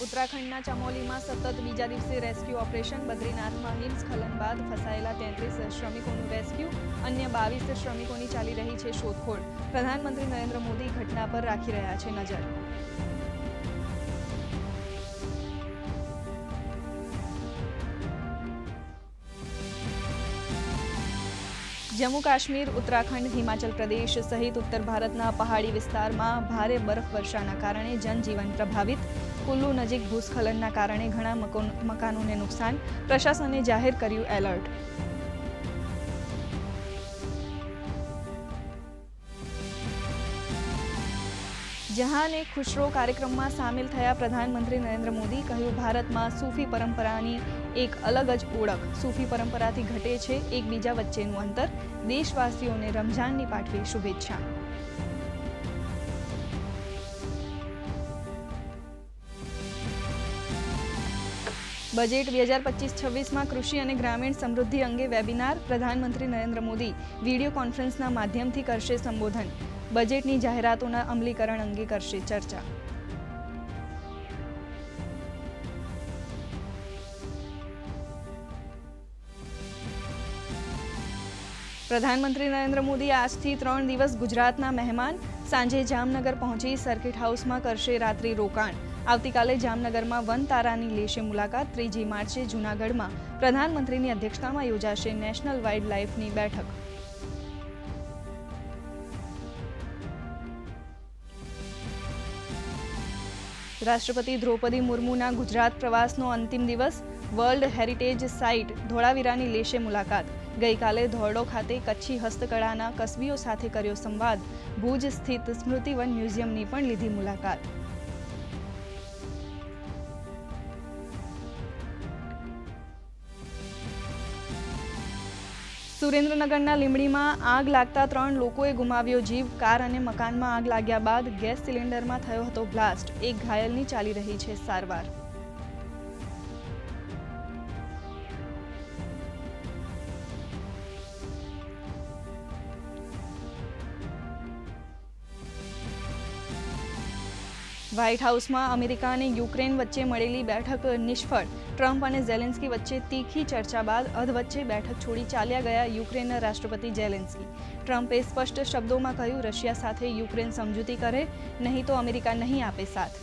उत्तराखंडના ચમોલીમાં સતત બીજા દિવસે રેસ્ક્યુ ઓપરેશન. બદ્રીનાથમાં હિમસ્ખલન બાદ ફસાયેલા 33 શ્રમિકોનું રેસ્ક્યુ. અન્ય 22 શ્રમિકોની ચાલી રહી છે શોધખોળ. પ્રધાનમંત્રી નરેન્દ્ર મોદી ઘટના પર રાખી રહ્યા છે નજર. જમ્મુ કાશ્મીર, ઉત્તરાખંડ, હિમાચલ પ્રદેશ સહિત ઉત્તર ભારતના પહાડી વિસ્તારમાં ભારે બરફવર્ષાના કારણે જનજીવન પ્રભાવિત. કુલ્લુ નજીક ભૂસ્ખલનના કારણે ઘણા મકાનોને નુકસાન. પ્રશાસને જાહેર કર્યું એલર્ટ. જહાને ખુશરો કાર્યક્રમમાં સામેલ થયા પ્રધાનમંત્રી નરેન્દ્ર મોદી. કહ્યું, ભારતમાં સૂફી પરંપરાની એક અલગ જ ઓળખ. સૂફી પરંપરાથી ઘટે છે એકબીજા વચ્ચેનું અંતર. દેશવાસીઓને રમઝાનની પાઠવી શુભેચ્છા. બજેટ 2025-26માં કૃષિ અને ગ્રામીણ સમૃદ્ધિ અંગે વેબિનાર. પ્રધાનમંત્રી નરેન્દ્ર મોદી વિડીયો કોન્ફરન્સના માધ્યમથી કરશે સંબોધન. બજેટની જાહેરાતોના અમલીકરણ અંગે કરશે ચર્ચા. પ્રધાનમંત્રી નરેન્દ્ર મોદી આજથી 3 દિવસ ગુજરાતના મહેમાન. સાંજે જામનગર પહોંચી સર્કિટ હાઉસમાં કરશે રાત્રિ રોકાણ. આવતીકાલે જામનગરમાં વન તારાની લેશે મુલાકાત. 3જી માર્ચે જૂનાગઢમાં પ્રધાનમંત્રીની અધ્યક્ષતામાં યોજાશે નેશનલ વાઇલ્ડ લાઇફની બેઠક. રાષ્ટ્રપતિ દ્રૌપદી મુર્મુના ગુજરાત પ્રવાસનો અંતિમ દિવસ. વર્લ્ડ હેરિટેજ સાઇટ ધોળાવીરાની લેશે મુલાકાત. ગઈકાલે ધોરડો ખાતે કચ્છી હસ્તકળાના કસબીઓ સાથે કર્યો સંવાદ. ભુજ સ્થિત સ્મૃતિવન મ્યુઝિયમની પણ લીધી મુલાકાત. સુરેન્દ્રનગરના લીંબડીમાં આગ લાગતા 3 લોકોએ ગુમાવ્યો જીવ. કાર અને મકાનમાં આગ લાગ્યા બાદ ગેસ સિલિન્ડરમાં થયો હતો બ્લાસ્ટ. એક ઘાયલની ચાલી રહી છે સારવાર. વ્હાઇટ હાઉસમાં અમેરિકા અને યુક્રેન વચ્ચે મળેલી બેઠક નિષ્ફળ. ટ્રમ્પ અને ઝેલેન્સ્કી વચ્ચે તીખી ચર્ચા બાદ અધવચ્ચે બેઠક છોડી ચાલ્યા ગયા યુક્રેનના રાષ્ટ્રપતિ ઝેલેન્સ્કી. ટ્રમ્પે સ્પષ્ટ શબ્દોમાં કહ્યું, રશિયા સાથે યુક્રેન સમજૂતી કરે નહીં તો અમેરિકા નહીં આપે સાથ.